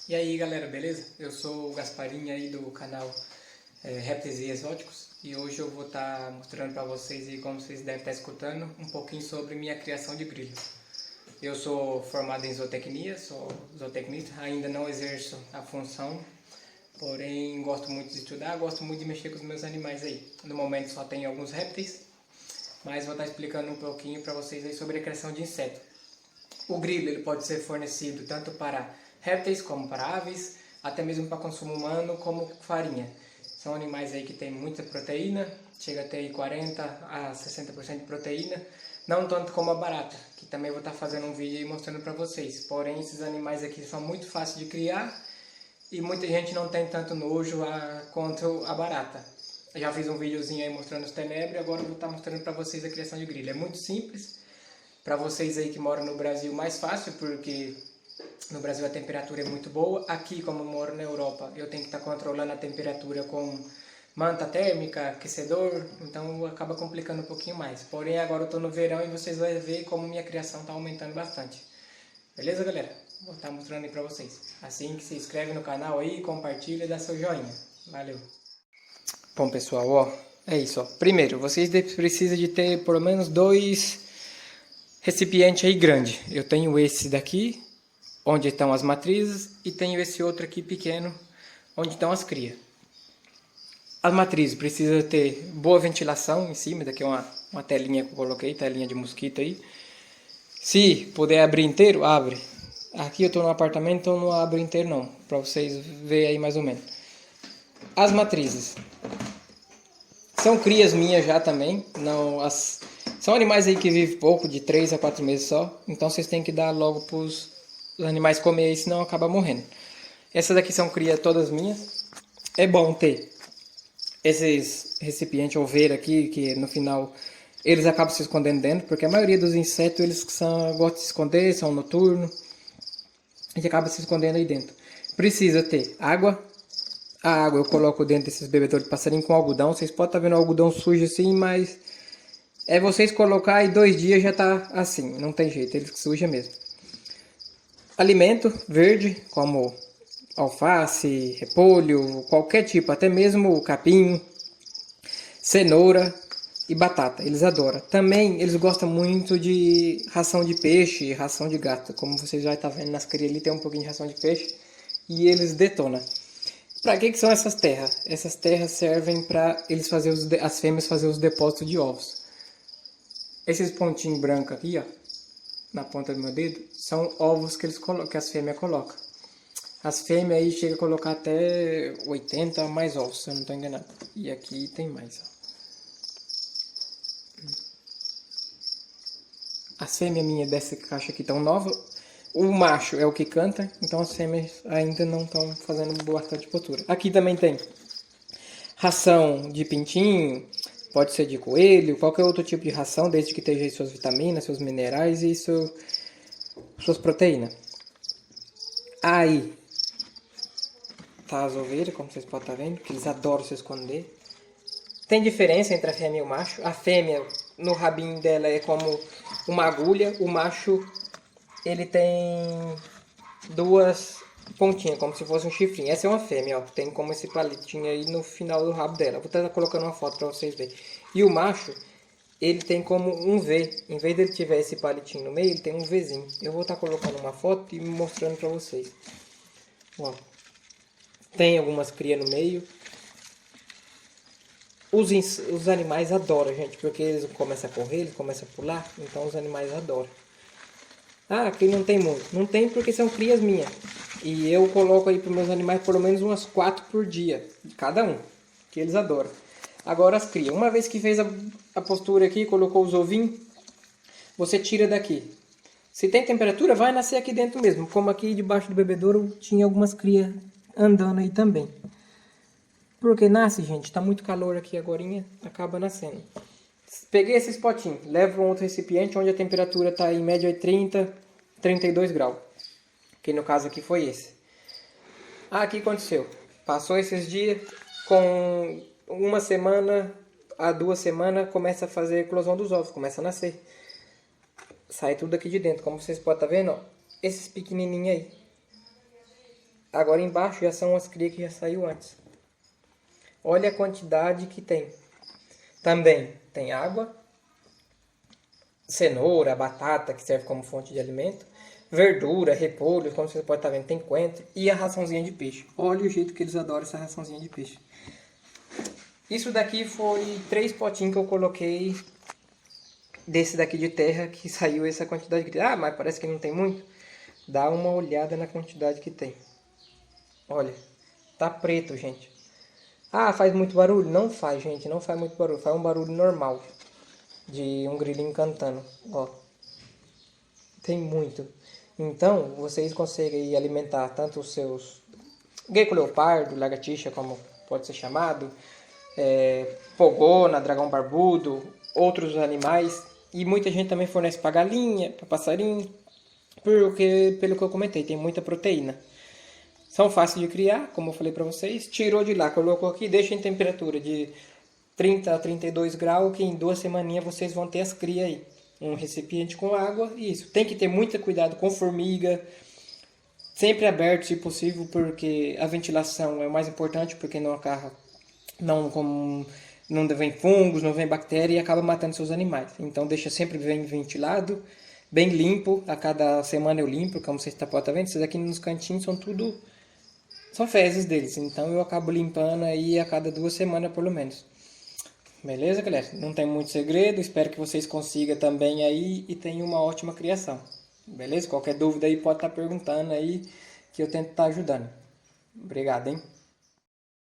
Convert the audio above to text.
E aí galera, beleza? Eu sou o Gasparinho aí do canal Répteis e Exóticos e hoje eu vou estar mostrando para vocês aí, como vocês devem estar escutando, um pouquinho sobre minha criação de grilos. Eu sou formado em zootecnia, sou zootecnista, ainda não exerço a função, porém gosto muito de estudar, gosto muito de mexer com os meus animais aí. No momento só tenho alguns répteis, mas vou estar explicando um pouquinho para vocês aí sobre a criação de insetos. O grilo ele pode ser fornecido tanto para répteis como para aves, até mesmo para consumo humano como farinha. São animais aí que têm muita proteína, chega a ter 40 a 60% de proteína, não tanto como a barata, que também vou estar fazendo um vídeo aí mostrando para vocês. Porém, esses animais aqui são muito fáceis de criar e muita gente não tem tanto nojo contra a barata. Eu já fiz um videozinho aí mostrando os tenebre, agora eu vou estar mostrando para vocês a criação de grilo. É muito simples. Para vocês aí que moram no Brasil, mais fácil, porque no Brasil a temperatura é muito boa. Aqui, como eu moro na Europa, eu tenho que estar controlando a temperatura com manta térmica, aquecedor, então acaba complicando um pouquinho mais. Porém, agora eu estou no verão e vocês vão ver como minha criação está aumentando bastante. Beleza, galera? Vou estar mostrando aí para vocês. Assim que se inscreve no canal aí, compartilha e dá seu joinha. Valeu! Bom, pessoal, ó, é isso, ó. Primeiro, vocês precisam de ter pelo menos 2 recipiente aí grande. Eu tenho esse daqui, onde estão as matrizes, e tenho esse outro aqui pequeno, onde estão as crias. As matrizes precisam ter boa ventilação em cima, daqui é uma telinha que eu coloquei, telinha de mosquito aí. Se puder abrir inteiro, abre. Aqui eu estou no apartamento, então não abre inteiro não, para vocês verem aí mais ou menos. As matrizes são crias minhas já também, não as... São animais aí que vivem pouco, de 3 a 4 meses só. Então vocês têm que dar logo para os animais comer aí, senão acaba morrendo. Essas aqui são crias todas minhas. É bom ter esses recipientes oveira aqui, que no final eles acabam se escondendo dentro. Porque a maioria dos insetos eles gostam de se esconder, são noturnos. A gente acaba se escondendo aí dentro. Precisa ter água. A água eu coloco dentro desses bebedouros de passarinho com algodão. Vocês podem estar vendo o algodão sujo assim, mas... é vocês colocar e 2 dias já tá assim, não tem jeito, ele suja mesmo. Alimento verde, como alface, repolho, qualquer tipo, até mesmo capim, cenoura e batata, eles adoram. Também eles gostam muito de ração de peixe, ração de gato, como vocês já estão vendo nas crias ali tem um pouquinho de ração de peixe e eles detonam. Para que são essas terras? Essas terras servem para eles fazer as fêmeas fazer os depósitos de ovos. Esses pontinhos brancos aqui, ó, na ponta do meu dedo, são ovos que que as fêmeas colocam. As fêmeas aí chegam a colocar até 80 ou mais ovos, se eu não estou enganado. E aqui tem mais, ó. As fêmeas minhas dessa caixa aqui estão novas. O macho é o que canta, então as fêmeas ainda não estão fazendo bastante postura. Aqui também tem ração de pintinho, pode ser de coelho, qualquer outro tipo de ração, desde que tenha suas vitaminas, seus minerais e suas proteínas. Aí tá as ovelhas, como vocês podem estar vendo, que eles adoram se esconder. Tem diferença entre a fêmea e o macho. A fêmea, no rabinho dela, é como uma agulha. O macho, ele tem 2 pontinhas, como se fosse um chifrinho. Essa é uma fêmea, ó. Tem como esse palitinho aí no final do rabo dela. Vou estar colocando uma foto para vocês verem. E o macho, ele tem como um V. Em vez dele tiver esse palitinho no meio, ele tem um Vzinho. Eu vou estar colocando uma foto e mostrando para vocês. Ó. Tem algumas crias no meio. Os animais adoram, gente, porque eles começam a correr, eles começam a pular, então os animais adoram. Ah, aqui não tem muito. Não tem porque são crias minhas. E eu coloco aí para meus animais pelo menos umas 4 por dia, cada um, que eles adoram. Agora as crias. Uma vez que fez a postura aqui, colocou os ovinhos, você tira daqui. Se tem temperatura, vai nascer aqui dentro mesmo. Como aqui debaixo do bebedouro tinha algumas crias andando aí também. Porque nasce, gente, tá muito calor aqui agorinha, acaba nascendo. Peguei esses potinhos, levo para um outro recipiente onde a temperatura está em média de 30, 32 graus. Que no caso aqui foi esse. Ah, o que aconteceu? Passou esses dias, com 1 semana a 2 semanas começa a fazer a eclosão dos ovos, começa a nascer. Sai tudo aqui de dentro, como vocês podem estar vendo, ó, esses pequenininhos aí. Agora embaixo já são as crias que já saiu antes. Olha a quantidade que tem. Também tem água, cenoura, batata, que serve como fonte de alimento, verdura, repolho, como você pode estar vendo, tem coentro, e a raçãozinha de peixe. Olha o jeito que eles adoram essa raçãozinha de peixe. Isso daqui foi 3 potinhos que eu coloquei desse daqui de terra que saiu essa quantidade. Ah, mas parece que não tem muito. Dá uma olhada na quantidade que tem. Olha, tá preto, gente. Ah, faz muito barulho? Não faz, gente, não faz muito barulho. Faz um barulho normal de um grilinho cantando. Ó, tem muito. Então, vocês conseguem alimentar tanto os seus gecko leopardo, lagartixa, como pode ser chamado, pogona, dragão barbudo, outros animais. E muita gente também fornece para galinha, para passarinho, porque, pelo que eu comentei, tem muita proteína. São fáceis de criar, como eu falei para vocês. Tirou de lá, colocou aqui, deixa em temperatura de 30 a 32 graus, que em 2 semaninhas vocês vão ter as crias aí. Um recipiente com água e isso. Tem que ter muito cuidado com formiga, sempre aberto se possível, porque a ventilação é o mais importante, porque não vem fungos, não vem bactéria e acaba matando seus animais. Então deixa sempre bem ventilado, bem limpo. A cada semana eu limpo, como vocês podem estar vendo. Esses aqui nos cantinhos são fezes deles. Então eu acabo limpando aí a cada 2 semanas pelo menos. Beleza, galera? Não tem muito segredo. Espero que vocês consigam também aí e tenham uma ótima criação. Beleza? Qualquer dúvida aí pode estar perguntando aí que eu tento estar ajudando. Obrigado, hein?